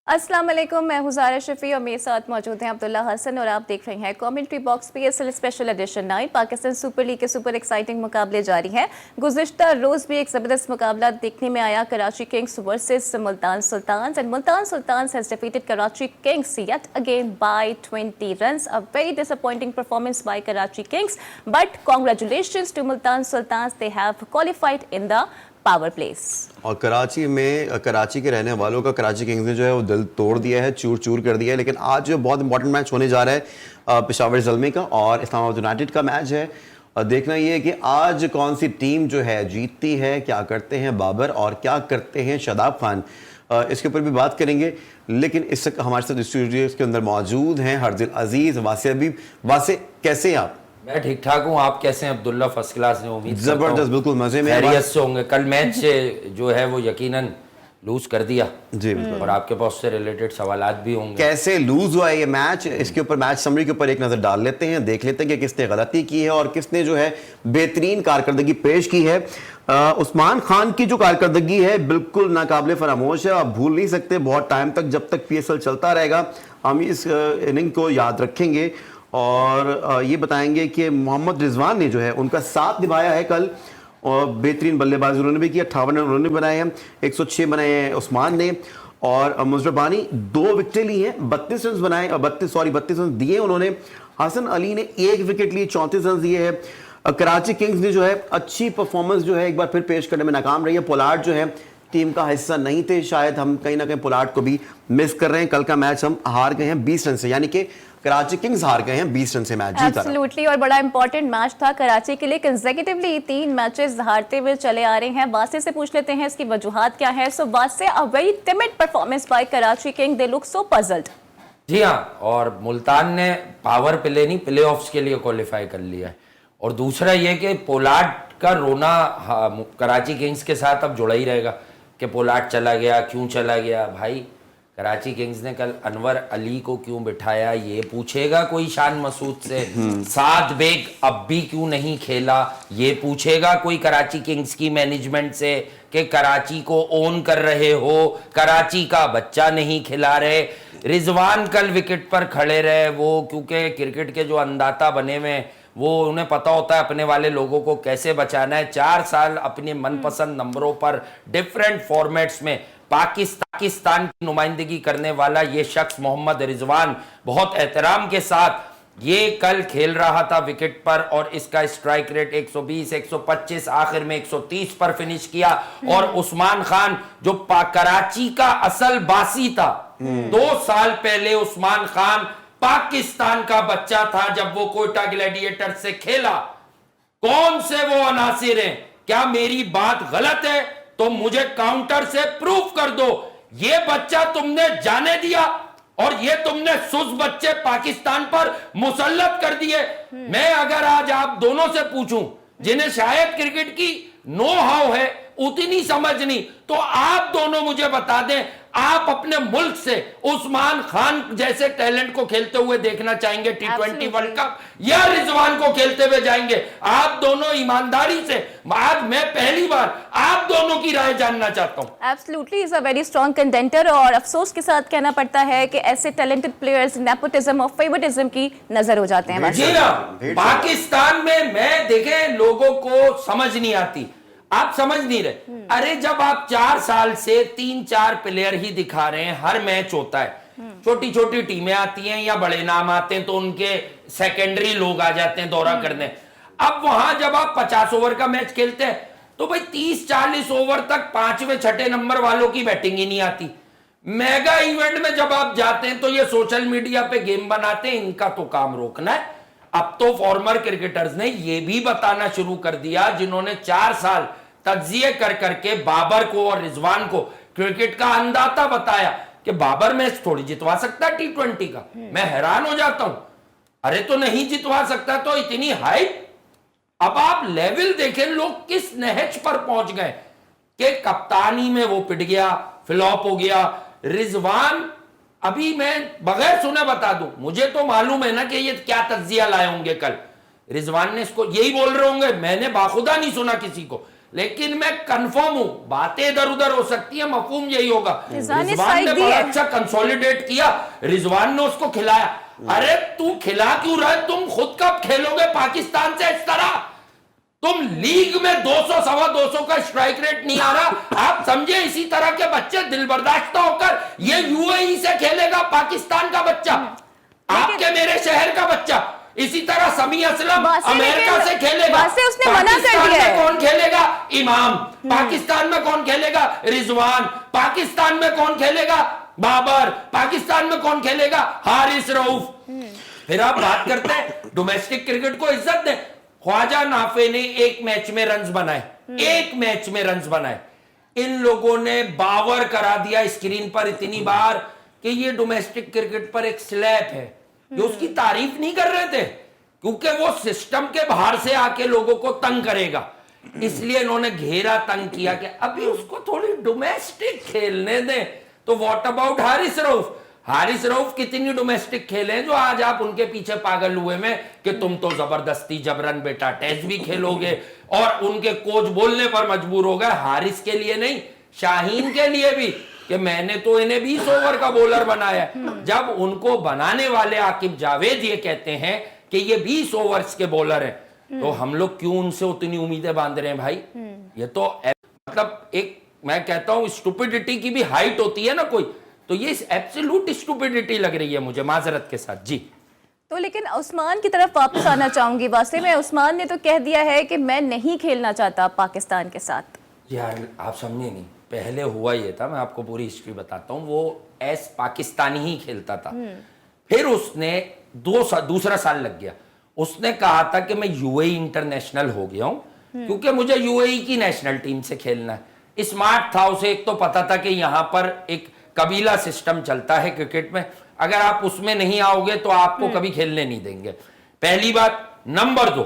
अस्सलाम वालेकुम, मैं हूं ज़ारा शफी और मेरे साथ मौजूद हैं अब्दुल्ला हसन और आप देख रहे हैं commentary box PSL special edition 9। Pakistan super league के सुपर एक्साइटिंग मुकाबले जारी हैं। गुज़िश्ता रोज़ भी एक ज़बरदस्त मुकाबला देखने में आया, Karachi Kings versus Multan Sultans and Multan Sultans has defeated Karachi Kings yet again by 20 runs. A very disappointing performance by Karachi Kings, but congratulations to Multan Sultans, they have qualified in the power place. और कराची के रहने वालों का Karachi Kings ने जो है वो दिल तोड़ दिया है, चूर चूर कर दिया है। लेकिन आज जो बहुत इंपॉर्टेंट मैच होने जा रहा है पेशावर ज़ल्मे का और इस्लामाबाद यूनाइटेड का मैच है। देखना ये है कि आज कौन सी टीम जो है जीतती है, क्या करते हैं बाबर और क्या करते हैं शादाब खान, इसके ऊपर भी बात करेंगे। लेकिन इस हमारे साथ स्टूडियो के अंदर मौजूद हैं हरदिल अजीज, वासे हबीब। वासे, कैसे हैं आप? मैं ठीक ठाक हूँ, आप कैसे हैं? अब्दुल्ला फर्स्ट क्लास है, उम्मीद जबरदस्त, बिल्कुल मजे में, खैरियत से होंगे। कल मैच जो है वो यकीनन लूज कर दिया जी, और आपके पास से रिलेटेड सवालात भी होंगे। कैसे लूज हुआ ये मैच, इसके ऊपर मैच समरी के ऊपर एक नजर डाल लेते हैं, देख लेते हैं कि किसने गलती की है और किसने जो है बेहतरीन कारकर्दगी पेश की है। उस्मान खान की जो कारकर्दगी है बिल्कुल नाकाबिले फरामोश है, आप भूल नहीं सकते। बहुत टाइम तक, जब तक PSL चलता रहेगा, हम इस इनिंग को याद रखेंगे और ये बताएंगे कि मोहम्मद रिजवान ने जो है उनका साथ निभाया है कल और बेहतरीन बल्लेबाजी उन्होंने भी किया। 58 रन उन्होंने बनाए हैं, 106 बनाए हैं उस्मान ने और मुजरबानी 2 विकेटें ली हैं, 32 रन बनाए, 32 रन दिए उन्होंने। हसन अली ने 1 विकेट लिए, 34 रन दिए हैं। कराची किंग्स ने जो है अच्छी परफॉर्मेंस जो है एक बार फिर पेश करने में नाकाम रही है। पोलार्ड जो है टीम का हिस्सा नहीं थे, शायद हम कहीं ना कहीं पोलार्ड को भी मिस कर रहे हैं। कल का मैच हम हार गए हैं 20 रन से, यानी कि कराची किंग्स हार गए हैं 20 रन से मैच जीता। एब्सोल्युटली, और बड़ा इंपॉर्टेंट मैच था कराची के लिए। कंसेक्यूटिवली 3 मैचेस हारते हुए चले आ रहे हैं। वासे से पूछ लेते हैं इसकी वजूहात क्या है। So Wasay, a very timid performance by Karachi Kings, they look so puzzled. जी हाँ, और मुल्तान ने पावर प्ले नहीं, प्ले ऑफ्स के लिए क्वालिफाई कर लिया है। और दूसरा ये कि पोलार्ड का रोना कराची किंग्स के साथ अब जुड़ा ही रहेगा कि पोलार्ड चला गया, क्यों चला गया। भाई, कराची किंग्स ने कल अनवर अली को क्यों बिठाया ये पूछेगा कोई शान मसूद से। साद बेग अब भी क्यों नहीं खेला ये पूछेगा कोई कराची किंग्स की मैनेजमेंट से कि कराची को ओन कर रहे हो, कराची का बच्चा नहीं खिला रहे। रिजवान कल विकेट पर खड़े रहे, वो क्योंकि क्रिकेट के जो अंदाता बने हुए वो उन्हें पता होता है अपने वाले लोगों को कैसे बचाना है। 4 साल अपने मनपसंद नंबरों पर डिफरेंट फॉर्मेट्स में पाकिस्तान की नुमाइंदगी करने वाला ये शख्स मोहम्मद रिजवान बहुत एहतराम के साथ ये कल खेल रहा था विकेट पर और इसका स्ट्राइक रेट 120, 125, आखिर में 130 पर फिनिश किया। और उस्मान खान जो कराची का असल बासी था, 2 साल पहले उस्मान खान पाकिस्तान का बच्चा था जब वो कोयटा ग्लैडिएटर से खेला। कौन से वो अनासिर हैं? क्या मेरी बात गलत है तो मुझे काउंटर से प्रूफ कर दो। ये बच्चा तुमने जाने दिया और ये तुमने सुस बच्चे पाकिस्तान पर मुसल्लत कर दिए। मैं अगर आज आप दोनों से पूछूं जिन्हें शायद क्रिकेट की नो हाउ है, उतनी समझ नहीं, तो आप दोनों मुझे बता दें, आप अपने मुल्क से उस्मान खान जैसे टैलेंट को खेलते हुए देखना चाहेंगे T20 वर्ल्ड कप या रिजवान को खेलते हुए जाएंगे? आप दोनों ईमानदारी से, आज मैं पहली बार आप दोनों की राय जानना चाहता हूं। Absolutely, is a very strong contender और अफसोस के साथ कहना पड़ता है कि ऐसे टैलेंटेड प्लेयर्स नेपोटिज्म और फेवरेटिज्म की नजर हो जाते हैं। जी हाँ, पाकिस्तान में मैं देखें लोगों को समझ नहीं आती, आप समझ नहीं रहे। अरे जब आप 4 साल से 3-4 प्लेयर ही दिखा रहे हैं, हर मैच होता है, छोटी छोटी टीमें आती हैं या बड़े नाम आते हैं तो उनके सेकेंडरी लोग आ जाते हैं दौरा करने। अब वहां जब आप 50 ओवर का मैच खेलते हैं तो भाई 30-40 ओवर तक 5वें 6ठे नंबर वालों की बैटिंग ही नहीं आती। मेगा इवेंट में जब आप जाते हैं तो ये सोशल मीडिया पे गेम बनाते हैं, इनका तो काम रोकना है। अब तो फॉर्मर क्रिकेटर्स ने यह भी बताना शुरू कर दिया, जिन्होंने 4 साल तज्जिए कर करके बाबर को और रिजवान को क्रिकेट का अंदाता बताया कि बाबर मैच थोड़ी जितवा सकता है T20 का। मैं हैरान हो जाता हूं, अरे तो नहीं जितवा सकता तो इतनी हाइप। अब आप लेवल देखें, लोग किस नहज पर पहुंच गए कि कप्तानी में वो पिट गया, फ्लॉप हो गया। रिजवान, अभी मैं बगैर सुने बता दूं, मुझे तो मालूम है ना कि ये क्या तज्जिया लाए होंगे कल। रिजवान ने इसको यही बोल रहे होंगे, मैंने बाखुदा नहीं सुना किसी को, लेकिन मैं कंफर्म हूं, बातें इधर उधर हो सकती है, मफहूम यही होगा। रिजवान ने रिजवान साइड ने दी बड़ा है। अच्छा कंसोलिडेट किया, रिजवान ने उसको खिलाया। अरे तू खिला क्यों रहा है? तुम खुद कब खेलोगे पाकिस्तान से इस तरह? तुम लीग में 200 सवा 200 का स्ट्राइक रेट नहीं आ रहा। आप समझे, इसी तरह के बच्चे दिल बर्दाश्त होकर ये यूएई से खेलेगा पाकिस्तान का बच्चा, आपके मेरे शहर का बच्चा। इसी तरह समी असलम वासे अमेरिका लेकिन- से खेलेगा। वासे उसने मना कर पाकिस्तान दिया में है। कौन खेलेगा? इमाम। पाकिस्तान में कौन खेलेगा? रिजवान। पाकिस्तान में कौन खेलेगा? बाबर। पाकिस्तान में कौन खेलेगा? हारिस रऊफ। फिर आप बात करते हैं डोमेस्टिक क्रिकेट को इज्जत दें। ख्वाजा नाफे ने एक मैच में रन्स बनाए, एक मैच में रन्स बनाए। इन लोगों ने बावर करा दिया स्क्रीन पर इतनी बार कि ये डोमेस्टिक क्रिकेट पर एक स्लैब है। ये उसकी तारीफ नहीं कर रहे थे क्योंकि वो सिस्टम के बाहर से आके लोगों को तंग करेगा, इसलिए इन्होंने घेरा तंग किया कि अभी उसको थोड़ी डोमेस्टिक खेलने दें। तो व्हाट अबाउट हारिस रऊफ? हारिस रऊफ कितनी डोमेस्टिक खेले हैं जो आज आप उनके पीछे पागल हुए में कि तुम तो जबरदस्ती जबरन बेटा टेस्ट भी खेलोगे, और उनके कोच बोलने पर मजबूर हो गए। हारिस के लिए नहीं, शाहीन के लिए भी, कि मैंने तो इन्हें 20 ओवर का बॉलर बनाया है। जब उनको बनाने वाले आकिब जावेद ये कहते हैं कि ये 20 ओवर्स के बॉलर हैं, तो हम लोग क्यों उनसे उतनी उम्मीदें बांध रहे हैं भाई? ये तो मतलब एक, मैं कहता हूं स्टुपिडिटी की भी हाइट होती है ना कोई, तो ये एब्सोल्यूट स्टुपिडिटी लग रही है मुझे, माजरत के साथ जी। तो लेकिन उस्मान की तरफ वापस आना चाहूंगी। वासे में उस्मान ने तो कह दिया है कि मैं नहीं खेलना चाहता पाकिस्तान के साथ। यार आप समझे नहीं, पहले हुआ ये था, मैं आपको पूरी हिस्ट्री बताता हूँ, वो एस पाकिस्तानी ही खेलता था। फिर उसने दूसरा साल लग गया, उसने कहा था कि मैं यूएई इंटरनेशनल हो गया हूं क्योंकि मुझे यूएई की नेशनल टीम से खेलना है। स्मार्ट था, उसे एक तो पता था कि यहां पर एक कबीला सिस्टम चलता है क्रिकेट में, अगर आप उसमें नहीं आओगे तो आपको कभी खेलने नहीं देंगे, पहली बात। नंबर 2,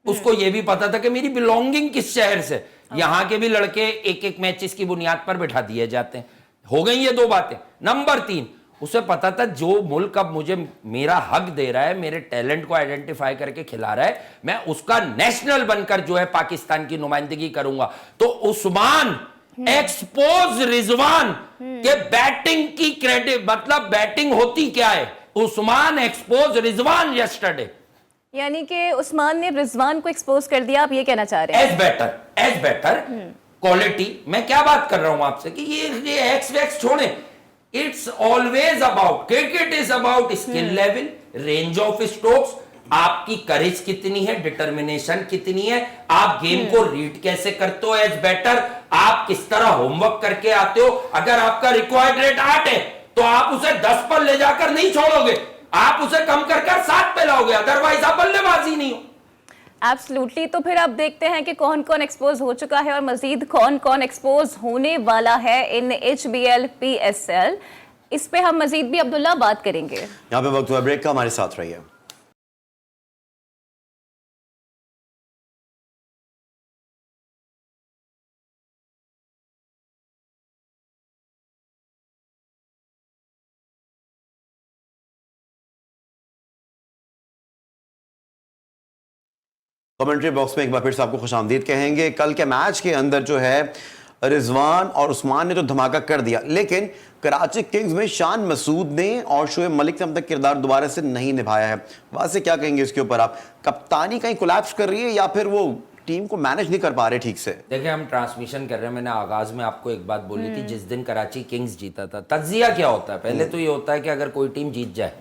उसको यह भी पता था कि मेरी बिलोंगिंग किस शहर से, यहां के भी लड़के एक एक मैचेस की बुनियाद पर बैठा दिए जाते हैं। हो गई ये 2 बातें। नंबर 3, उसे पता था जो मुल्क अब मुझे मेरा हक दे रहा है, मेरे टैलेंट को आइडेंटिफाई करके खिला रहा है, मैं उसका नेशनल बनकर जो है पाकिस्तान की नुमाइंदगी करूंगा। तो उस्मान एक्सपोज रिजवान के बैटिंग की क्रेडिट, मतलब बैटिंग होती क्या है। उस्मान एक्सपोज रिजवान यस्टरडे, यानी कि उस्मान ने रिजवान को एक्सपोज कर दिया, आप ये कहना चाह रहे हैं? As better quality. मैं क्या बात कर रहा हूं आपसे कि ये एक्स वैक्स छोड़े, it's always about, cricket is about skill level, range of strokes, आपकी करेज कितनी है, डिटर्मिनेशन कितनी है, आप गेम को रीड कैसे करते हो एज बैटर, आप किस तरह होमवर्क करके आते हो। अगर आपका रिक्वायर्ड रेट 8 है तो आप उसे 10 पर ले जाकर नहीं छोड़ोगे, आप उसे कम कर 7 पे लाओगे, अदरवाइज आप बल्लेबाजी नहीं हो। एब्सोल्युटली। तो फिर अब देखते हैं कि कौन कौन एक्सपोज हो चुका है और मजीद कौन कौन एक्सपोज होने वाला है इन HBL PSL। इस पे हम मजीद भी अब्दुल्ला बात करेंगे। यहाँ पे वक्त हुआ ब्रेक का, हमारे साथ रहिए। कमेंट्री बॉक्स में एक बार फिर से आपको खुशामदीद कहेंगे। कल के मैच के अंदर जो है रिजवान और उस्मान ने तो धमाका कर दिया, लेकिन कराची किंग्स में शान मसूद ने और शोएब मलिक ने अब तक किरदार दोबारा से नहीं निभाया है। वहां से क्या कहेंगे इसके ऊपर आप? कप्तानी कहीं कोलैप्स कर रही है या फिर वो टीम को मैनेज नहीं कर पा रहे ठीक से? देखिए हम ट्रांसमिशन कर रहे हैं, मैंने आगाज में आपको एक बात बोली थी, जिस दिन कराची किंग्स जीता था, तज्जिया क्या होता है, पहले तो ये होता है कि अगर कोई टीम जीत जाए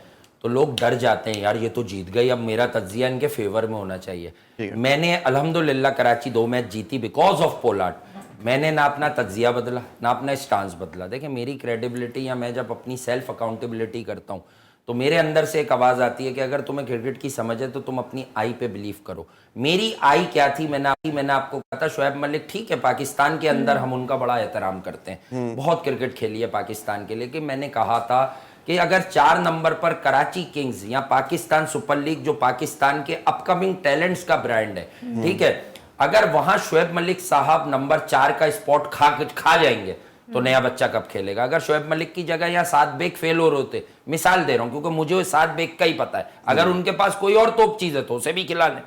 तो लोग डर जाते हैं, यार ये तो जीत गई, अब मेरा तज्जिया इनके फेवर में होना चाहिए। मैंने अल्हम्दुलिल्लाह कराची 2 मैच जीती बिकॉज ऑफ पोलार्ड। मैंने ना अपना तज्जिया बदला ना अपना स्टांस बदला। देखिए मेरी क्रेडिबिलिटी, या मैं जब अपनी सेल्फ अकाउंटेबिलिटी करता हूँ तो मेरे अंदर से एक आवाज़ आती है कि अगर तुम्हें क्रिकेट की समझ है तो तुम अपनी आई पे बिलीव करो। मेरी आई क्या थी, मैंने आपको कहा था, शोएब मलिक ठीक है, पाकिस्तान के अंदर हम उनका बड़ा एहतराम करते हैं, बहुत क्रिकेट खेली है पाकिस्तान के लिए, कि मैंने कहा था कि अगर 4 नंबर पर कराची किंग्स या पाकिस्तान सुपर लीग, जो पाकिस्तान के अपकमिंग टैलेंट्स का ब्रांड है, ठीक है, अगर वहां शोएब मलिक साहब नंबर 4 का स्पॉट खा जाएंगे तो नया बच्चा कब खेलेगा। अगर शोएब मलिक की जगह यहाँ 7 बेग फेल हो रहे होते, मिसाल दे रहा हूं क्योंकि मुझे 7 बेग का ही पता है, अगर उनके पास कोई और तोप चीज है तो उसे भी खिला लें।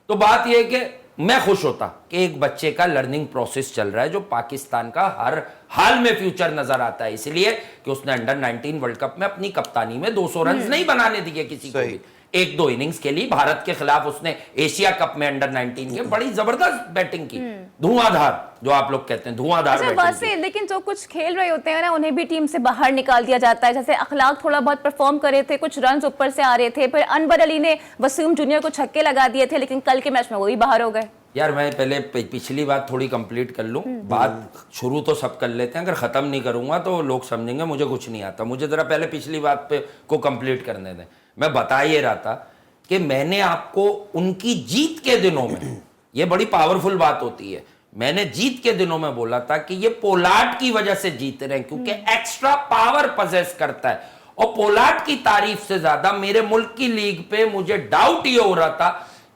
तो बात यह है कि मैं खुश होता कि एक बच्चे का लर्निंग प्रोसेस चल रहा है जो पाकिस्तान का हर हाल में फ्यूचर नजर आता है, इसलिए कि उसने अंडर 19 वर्ल्ड कप में अपनी कप्तानी में 200 रन नहीं बनाने दिए किसी को भी। एक दो इनिंग्स के लिए भारत के खिलाफ उसने एशिया कप में अंडर 19 के बड़ी जबरदस्त बैटिंग की, धुआंधार, जो आप लोग कहते हैं धुआंधार अच्छा, वैसे लेकिन जो कुछ खेल रहे होते हैं ना, उन्हें भी टीम से बाहर निकाल दिया जाता है। जैसे अखलाक थोड़ा बहुत परफॉर्म कर रहे थे, कुछ रन ऊपर से आ रहे थे, फिर अनवर अली ने वसीम जूनियर को छक्के लगा दिए थे, लेकिन कल के मैच में वो भी बाहर हो गए। यार मैं पहले पिछली बात थोड़ी कंप्लीट कर लूं, बात शुरू तो सब कर लेते हैं, अगर खत्म नहीं करूंगा तो लोग समझेंगे मुझे कुछ नहीं आता। मुझे जरा पहले पिछली बात पे को कंप्लीट करने दें। मैं बता ये रहा था कि मैंने आपको उनकी जीत के दिनों में, ये बड़ी पावरफुल बात होती है, मैंने जीत के दिनों में बोला था कि ये पोलार्ड की वजह से जीत रहे हैं, क्योंकि एक्स्ट्रा पावर पजेस करता है। और पोलार्ड की तारीफ से ज्यादा मेरे मुल्क की लीग पे मुझे डाउट ये हो रहा था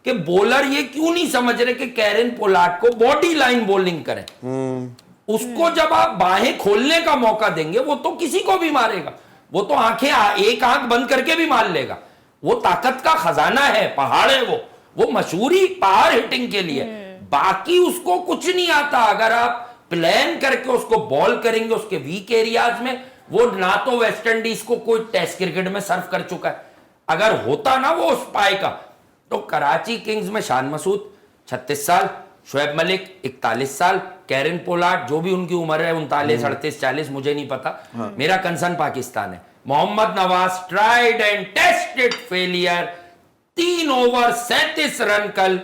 कि बॉलर ये क्यों नहीं समझ रहे कि कैरन पोलार्ड को बॉडी लाइन बॉलिंग करें। उसको जब आप बाहें खोलने का मौका देंगे वो तो किसी को भी मारेगा, वो तो एक आंख बंद करके भी मार लेगा। वो ताकत का खजाना है, पहाड़ है वो मशहूर ही पावर हिटिंग के लिए। बाकी उसको कुछ नहीं आता। अगर आप प्लान करके उसको बॉल करेंगे उसके वीक एरियाज में, वो ना तो वेस्ट इंडीज को कोई टेस्ट क्रिकेट में सर्व कर चुका है। अगर होता ना वो उस पाए का, तो कराची किंग्स में शान मसूद 36 साल, शोएब मलिक 41 साल, कैरन पोलार्ड जो भी उनकी उम्र है 39, 38, 40 मुझे नहीं पता। मेरा कंसर्न पाकिस्तान है। Mohammad Nawaz tried and tested failure, 3 over 37 run कल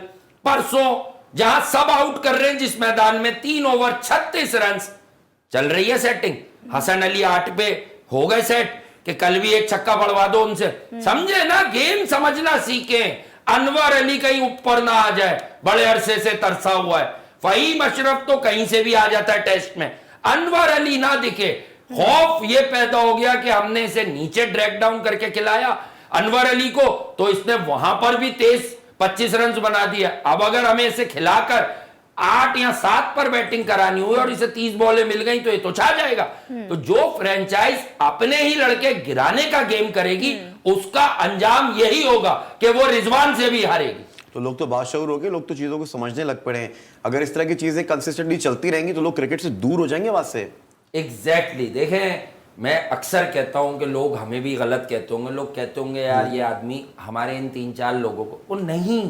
परसों, जहां सब आउट कर रहे हैं जिस मैदान में, 3 ओवर 36 रन। चल रही है सेटिंग। हसन अली 8 पे हो गए सेट कि कल भी एक छक्का पड़वा दो उनसे। समझे ना, गेम समझना सीखे। अनवर अली कहीं ऊपर ना आ जाए, बड़े अरसे से तरसा हुआ है। फहीम अशरफ तो कहीं से भी आ जाता है टेस्ट में, अनवर अली ना दिखे, खौफ ये पैदा हो गया कि हमने इसे नीचे ड्रैग डाउन करके खिलाया अनवर अली को, तो इसने वहां पर भी तेज 25 रन बना दिया। अब अगर हमें इसे खिलाकर 8 या 7 पर बैटिंग करानी हुई और इसे 30 बॉलें मिल गई तो ये तो छा जाएगा। तो जो फ्रेंचाइज अपने ही लड़के गिराने का गेम करेगी उसका अंजाम यही होगा कि वो रिजवान से भी हारेगी। तो लोग तो बादशाह हो गए, लोग तो चीजों को समझने लग पड़े हैं। अगर इस तरह की चीजें कंसिस्टेंटली चलती रहेंगी तो लोग क्रिकेट से दूर हो जाएंगे वहां से। एग्जैक्टली देखें, मैं अक्सर कहता हूं कि लोग हमें भी गलत कहते होंगे, लोग कहते होंगे यार ये आदमी हमारे इन 3-4 लोगों को, वो नहीं।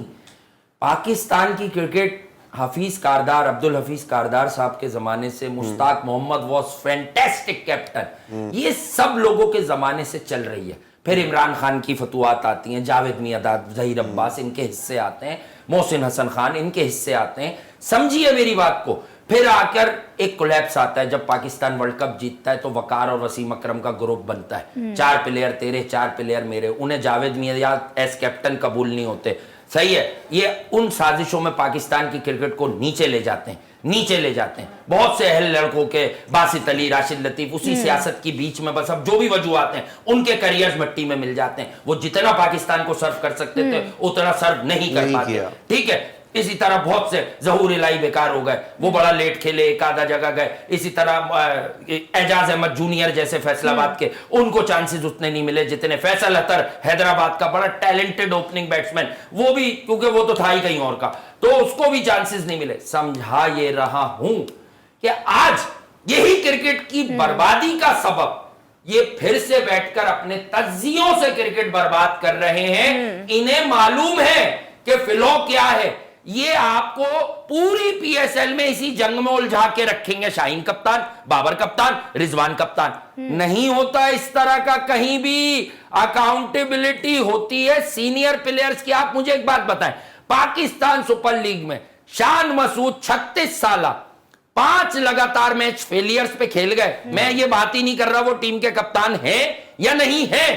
पाकिस्तान की क्रिकेट हफीज कारदार, अब्दुल हफीज कारदार साहब के जमाने से, Mushtaq Mohammad was fantastic captain, ये सब लोगों के जमाने से चल रही है। फिर इमरान खान की फतुआत आती हैं, जावेद मियादाद, जहीर अब्बास इनके हिस्से आते हैं, मोहसिन हसन खान इनके हिस्से आते हैं। समझिए मेरी बात को। फिर आकर एक कोलैप्स आता है जब पाकिस्तान वर्ल्ड कप जीतता है, तो वकार और वसीम अकरम का ग्रुप बनता है। 4 प्लेयर तेरे, 4 प्लेयर मेरे। उन्हें जावेद मियादाद एज कैप्टन कबूल नहीं होते। सही है, ये उन साजिशों में पाकिस्तान की क्रिकेट को नीचे ले जाते हैं, नीचे ले जाते हैं। बहुत से अहल लड़कों के, बासित अली, राशिद लतीफ, उसी सियासत की बीच में बस अब जो भी वजूहात हैं उनके करियर्स मिट्टी में मिल जाते हैं। वो जितना पाकिस्तान को सर्व कर सकते थे उतना सर्व नहीं कर पाते। ठीक है, इसी तरह बहुत से ज़हूर इलाही बेकार हो गए, वो बड़ा लेट खेले, एक आधा जगह गए। इसी तरह एजाज अहमद जूनियर जैसे फैसलाबाद के, उनको चांसेस उतने नहीं मिले जितने फैसल अतर, हैदराबाद का बड़ा टैलेंटेड ओपनिंग बैट्समैन, वो भी क्योंकि वो तो था ही कहीं और का, तो उसको भी चांसेस नहीं मिले। समझा ये रहा हूं कि आज यही क्रिकेट की बर्बादी का सबब, ये फिर से बैठकर अपने तज्जियों से क्रिकेट बर्बाद कर रहे हैं। इन्हें मालूम है कि फिलो क्या है। ये आपको पूरी पीएसएल में इसी जंग में उलझा के रखेंगे। शाहीन कप्तान, बाबर कप्तान, रिजवान कप्तान। नहीं होता इस तरह का कहीं भी। अकाउंटेबिलिटी होती है सीनियर प्लेयर्स की। आप मुझे एक बात बताएं, पाकिस्तान सुपर लीग में शान मसूद 36 साल 5 लगातार मैच फेलियर्स पे खेल गए। मैं ये बात ही नहीं कर रहा वो टीम के कप्तान हैं या नहीं है,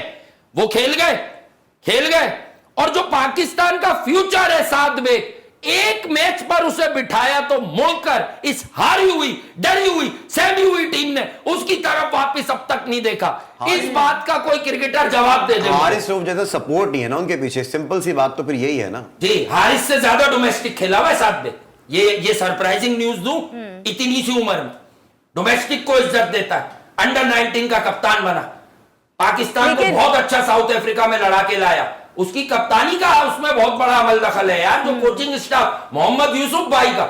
वो खेल गए। और जो पाकिस्तान का फ्यूचर है साथ में, एक मैच पर उसे बिठाया तो मुड़कर इस हारी हुई, डरी हुई, सहमी हुई टीम ने उसकी तरफ वापस अब तक नहीं देखा। इस बात का कोई क्रिकेटर जवाब दे दे। हारिस रऊफ जैसा सपोर्ट नहीं है ना उनके पीछे, सिंपल सी बात तो फिर यही है ना जी। हारिस से ज्यादा डोमेस्टिक खेला हुआ है साथ में। ये सरप्राइजिंग न्यूज दूं, इतनी सी उम्र में डोमेस्टिक को इज्जत देता है। अंडर 19 का कप्तान बना, पाकिस्तान को बहुत अच्छा साउथ अफ्रीका में लड़ा के लाया। उसकी कप्तानी का उसमें बहुत बड़ा अमल दखल है यार। जो कोचिंग स्टाफ मोहम्मद यूसुफ भाई का,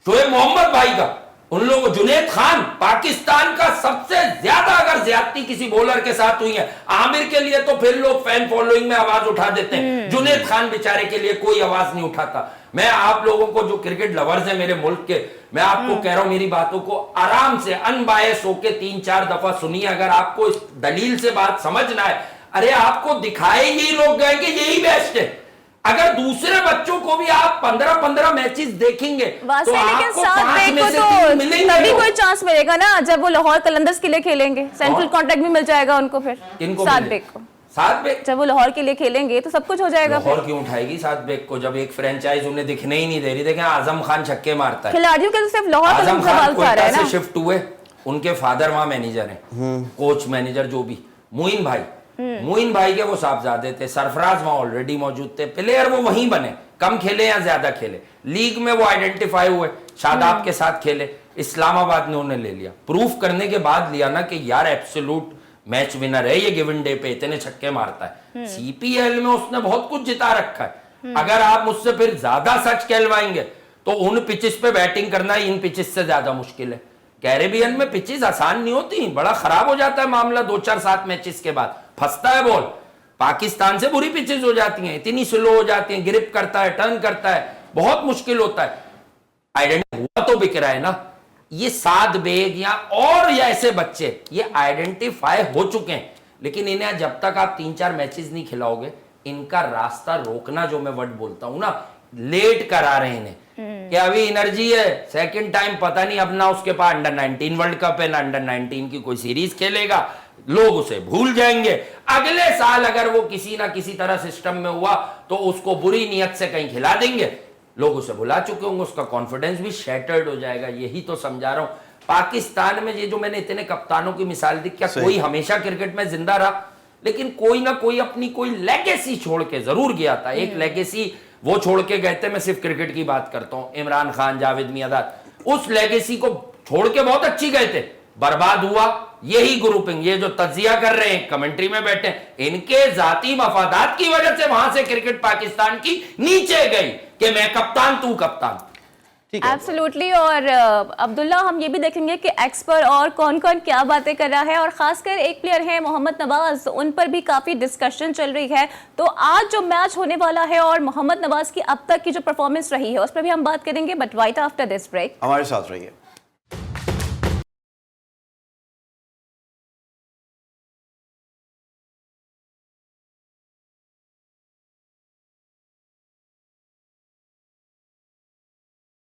शोएब मोहम्मद भाई का, उन लोगों, जुनैद खान, पाकिस्तान का सबसे ज्यादा अगर ज्यादती किसी बॉलर के साथ हुई है, आमिर के लिए तो फिर लोग फैन फॉलोइंग में आवाज उठा देते हैं, जुनैद खान बेचारे के लिए कोई आवाज नहीं उठाता। मैं आप लोगों को जो क्रिकेट लवर्स हैं मेरे मुल्क के, मैं आपको कह रहा हूं, मेरी बातों को आराम से अनबायस होके 3-4 दफा सुनिए। अगर आपको इस दलील से बात समझना है, अरे आपको दिखाए यही लोग गए कि यही बेस्ट है। अगर दूसरे बच्चों को भी आप 15-15 मैचेस देखेंगे तो आपको 5 में से 3 मिलेंगे। तभी कोई चांस मिलेगा ना जब वो लाहौर कलंदर्स के लिए खेलेंगे, सेंट्रल कॉन्ट्रैक्ट भी मिल जाएगा उनको। फिर सात बेग को, सात बेग जब वो लाहौर के लिए खेलेंगे तो सब कुछ हो जाएगा। लाहौर क्यों उठाएगी सात बेग को जब एक फ्रेंचाइज उन्हें दिखने ही नहीं दे रही? देखें आजम खान छक्के मारता है, खिलाड़ियों के तो सिर्फ लाहौर आजम खान कोयटा है ना। से शिफ्ट हुए, उनके फादर वहां मैनेजर हैं, कोच मैनेजर जो भी, मोइन भाई के वो साहबजादे थे, सरफराज वहां ऑलरेडी मौजूद थे, प्लेयर वो वहीं बने, कम खेले या ज्यादा खेले, लीग में वो आइडेंटिफाई हुए, शादाब के साथ खेले, इस्लामाबाद ने उन्हें ले लिया, प्रूफ करने के बाद लिया ना कि यार एब्सोल्यूट मैच विनर है ये, गिवन डे पे इतने छक्के मारता है। सीपीएल में उसने बहुत कुछ जिता रखा है। अगर आप मुझसे फिर ज्यादा सच कहलवाएंगे तो उन पिचेस पे बैटिंग करना इन पिचेस से ज्यादा मुश्किल है। कैरेबियन में पिचेस आसान नहीं होती, बड़ा खराब हो जाता है मामला 2-4-7 मैचेस के बाद, फंसता है बॉल। पाकिस्तान से बुरी पिचेस हो जाती हैं, इतनी स्लो हो जाती हैं, ग्रिप करता है, टर्न करता है, बहुत मुश्किल होता है। आइडेंटिफाई हुआ तो बिक रहा है ना, ये साद बेग या और या ऐसे बच्चे ये आइडेंटिफाई हो चुके हैं, लेकिन इन्हें जब तक आप 3-4 मैचेस नहीं खिलाओगे, इनका रास्ता रोकना, जो मैं वर्ड बोलता हूं ना, लेट करा रहे हैं इन्हें कि अभी एनर्जी है, सेकंड टाइम पता नहीं, अब ना उसके पास अंडर 19 वर्ल्ड कप है, ना अंडर 19 की कोई सीरीज खेलेगा, लोग उसे भूल जाएंगे। अगले साल अगर वो किसी ना किसी तरह सिस्टम में हुआ तो उसको बुरी नियत से कहीं खिला देंगे, लोग उसे भुला चुके होंगे, उसका कॉन्फिडेंस भी शैटर्ड हो जाएगा। यही तो समझा रहा हूं। पाकिस्तान में ये जो मैंने इतने कप्तानों की मिसाल दी, क्या कोई हमेशा क्रिकेट में जिंदा रहा? लेकिन कोई ना कोई अपनी कोई लेगेसी छोड़ के जरूर गया था। एक लेगेसी वो छोड़ के गए थे, मैं सिर्फ क्रिकेट की बात करता हूं, इमरान खान, जावेद मियांदाद, उस लेगेसी को छोड़ के बहुत अच्छी गए थे, बर्बाद हुआ यही ग्रुपिंग, ये जो तजिया कर रहे हैं कमेंट्री में बैठे, इनके जाती मफादात की वजह से वहां से क्रिकेट पाकिस्तान की नीचे गई कि मैं कप्तान तू कप्तान। एब्सोल्युटली। और अब्दुल्ला, हम ये भी देखेंगे कि एक्स पर और कौन कौन क्या बातें कर रहा है, और खासकर एक प्लेयर है मोहम्मद नवाज, उन पर भी काफी डिस्कशन चल रही है। तो आज जो मैच होने वाला है और मोहम्मद नवाज की अब तक की जो परफॉर्मेंस रही है उस पर भी हम बात करेंगे, but right after this break. हमारे साथ रहिए।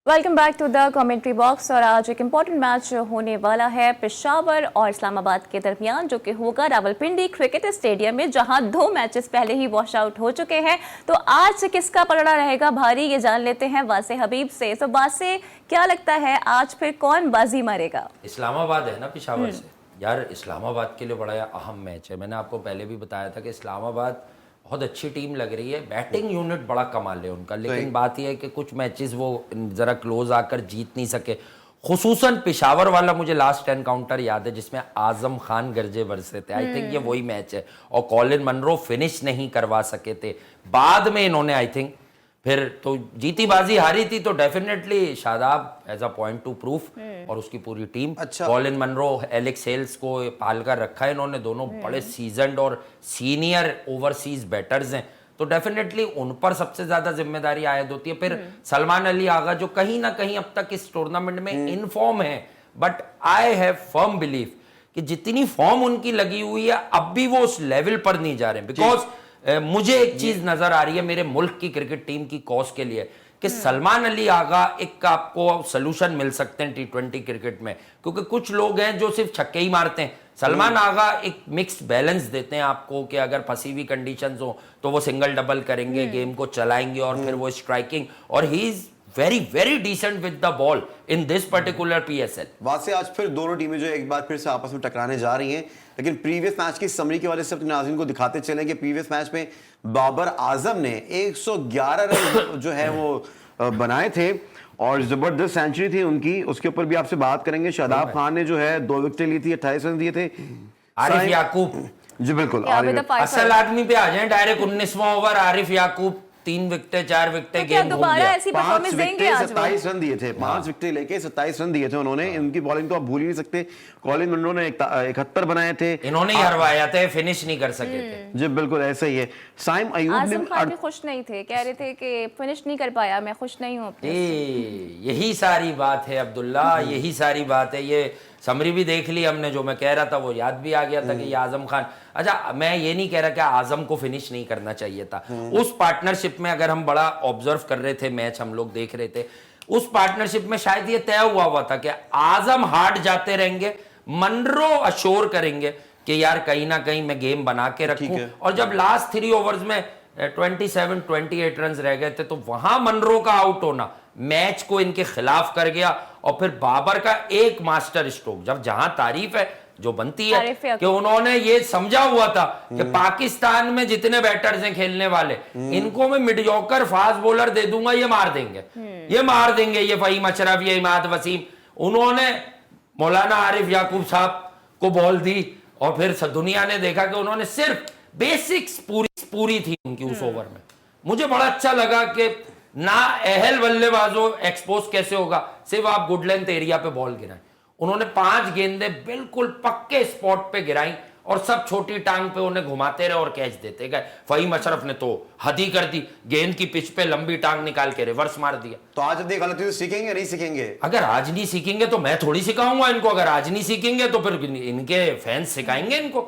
Welcome back to the commentary box. और आज एक इम्पॉर्टेंट मैच होने वाला है पेशावर और इस्लामाबाद के दरमियान, जो कि होगा रावलपिंडी क्रिकेट स्टेडियम में, जहां 2 मैचेस पहले ही वॉश आउट हो चुके हैं। तो आज किसका पलड़ा रहेगा भारी, ये जान लेते हैं वासे हबीब से। तो वासे, क्या लगता है आज फिर कौन बाजी मारेगा? इस्लामाबाद है ना पेशावर से यार, इस्लामाबाद के लिए बड़ा अहम मैच है। मैंने आपको पहले भी बताया था कि इस्लामाबाद बहुत अच्छी टीम लग रही है, बैटिंग यूनिट बड़ा कमाल है उनका, लेकिन बात यह है कि कुछ मैचेस वो जरा क्लोज आकर जीत नहीं सके। खुसूसन पेशावर वाला मुझे लास्ट एनकाउंटर याद है जिसमें आजम खान गर्जे बरसे थे, आई थिंक ये वही मैच है, और कॉलिन मनरो फिनिश नहीं करवा सके थे। बाद में इन्होंने आई थिंक फिर तो जीती बाजी, हारी थी तो definitely Shadab as a point to prove और उसकी पूरी team, Colin Munro, Alex Hales को पाल कर रखा है इन्होंने, दोनों बड़े सीजन्ड और सीनियर ओवरसीज बैटर्स हैं, तो डेफिनेटली उन पर सबसे ज्यादा जिम्मेदारी आयद होती है। फिर सलमान अली आगा जो कहीं ना कहीं अब तक इस टूर्नामेंट में इन फॉर्म है, but I have firm believe कि जितनी फॉर्म उनकी लगी हुई है अब भी वो उस लेवल पर नहीं जा रहे हैं। बिकॉज मुझे एक चीज नजर आ रही है मेरे मुल्क की क्रिकेट टीम की कॉज के लिए कि सलमान अली आगा एक आपको सलूशन मिल सकते हैं T20 क्रिकेट में, क्योंकि कुछ लोग हैं जो सिर्फ छक्के ही मारते हैं। सलमान आगा एक मिक्स्ड बैलेंस देते हैं आपको कि अगर फंसी हुई कंडीशंस हो तो वो सिंगल डबल करेंगे, गेम को चलाएंगे, और फिर वो स्ट्राइकिंग, और he is very very decent with the ball in this particular PSL। वहां से आज फिर दोनों टीमें जो एक बार फिर से आपस में टकराने जा रही हैं, लेकिन प्रीवियस मैच की समरी के वजह से अपने नाज़रीन को दिखाते चले कि प्रीवियस मैच में बाबर आजम ने 111 रन जो है वो बनाए थे और जबरदस्त सेंचुरी थी उनकी, उसके ऊपर भी आपसे बात करेंगे। शादाब खान ने जो है 2 विकेटें ली थी, 28 रन दिए थे। आरिफ याकूब जी बिल्कुल। Yeah, और with the 5 असल आदमी पे आ जाए डायरेक्ट 19वां ओवर आरिफ याकूब 3 विकेटें 4 विकेटें तो क्या गेम घूम दोबारा गया। ऐसी 5 परफॉर्मेंस देंगे विकेटें आज वो? 27 रन दिए थे, 5 विकेटें लेके 27 रन दिए थे उन्होंने। इनकी बॉलिंग तो आप भूल ही नहीं सकते। कॉलिन मुंडो ने 71 बनाए थे। इन्होंने ही हरवाया थे, फिनिश नहीं कर सके थे। जी बिल्कुल ऐसा ही है। साइम अयूब ने आजम खान भी खुश नहीं थे, कह रहे थे कि फिनिश नहीं कर पाया, मैं खुश नहीं हूँ अपने उससे। यही सारी बात है अब्दुल्ला, यही सारी बात है। ये समरी भी देख ली हमने, जो मैं कह रहा था वो याद भी आ गया था कि ये आजम खान। अच्छा, मैं ये नहीं कह रहा कि आजम को फिनिश नहीं करना चाहिए था। उस पार्टनरशिप में अगर हम बड़ा ऑब्जर्व कर रहे थे, मैच हम लोग देख रहे थे, उस पार्टनरशिप में शायद ये तय हुआ था कि आजम हार्ड जाते रहेंगे, मनरो अश्योर करेंगे कि यार कहीं ना कहीं मैं गेम बना के रखूं। और जब लास्ट 3 ओवर्स में 27-28 रन रह गए थे, तो वहां मनरो का आउट होना मैच को इनके खिलाफ कर गया। और फिर बाबर का एक मास्टर स्ट्रोक, जब जहां तारीफ है जो बनती है कि उन्होंने ये समझा हुआ था कि पाकिस्तान में जितने बैटर्स हैं खेलने वाले, इनको मैं मिडियोकर फास्ट बॉलर दे दूंगा, ये मार देंगे, ये मार देंगे, ये फहीम अशरफ, ये इमाद वसीम। उन्होंने मौलाना आरिफ याकूब साहब को बॉल दी और फिर दुनिया ने देखा कि उन्होंने सिर्फ बेसिक्स पूरी थी उनकी उस ओवर में। मुझे बड़ा अच्छा लगा कि ना अहल बल्लेबाजों एक्सपोज कैसे होगा, सिर्फ आप गुड लेंथ एरिया पे बॉल गिराएं। उन्होंने 5 गेंदें बिल्कुल पक्के स्पॉट पे गिराई और सब छोटी टांग पे उन्हें घुमाते रहे और कैच देते गए। फहीम अशरफ ने तो हद ही कर दी, गेंद की पिच पे लंबी टांग निकाल के रिवर्स मार दिया। तो आज अपनी गलती से सीखेंगे नहीं सीखेंगे? अगर आज नहीं सीखेंगे तो मैं थोड़ी सिखाऊंगा इनको। अगर आज नहीं सीखेंगे तो फिर इनके फैंस सिखाएंगे इनको,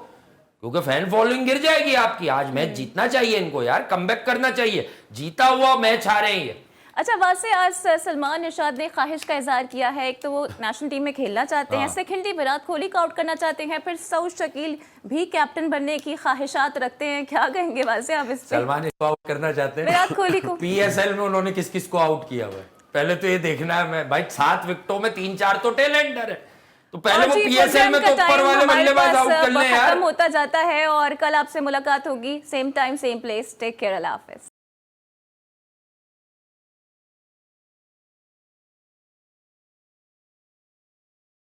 क्योंकि फैन फॉलोइंग गिर जाएगी आपकी। आज मैच जीतना चाहिए इनको यार, कमबैक करना चाहिए। जीता हुआ मैच हारे हैं ये। अच्छा वासे, आज सलमान निशाद ने ख्वाहिश का इजहार किया है। एक तो वो नेशनल टीम में खेलना चाहते हैं, सेकेंडली विराट कोहली को आउट करना चाहते हैं, फिर सऊद शकील भी कैप्टन बनने की ख्वाहिशात रखते हैं। क्या कहेंगे वासे आप इस पे? सलमान इसको आउट करना चाहते हैं, विराट कोहली को। पीएसएल में उन्होंने किस किस को आउट किया हुआ है पहले तो ये देखना है। मैं भाई 7 विकेटों में 3-4 तो टेलेंडर है, तो पहले वो पीएसएल में तो ऊपर वाले बल्लेबाज आउट कर ले यार। खत्म होता जाता है और कल आपसे मुलाकात होगी, same time same place. Take care, अल्लाह हाफिज।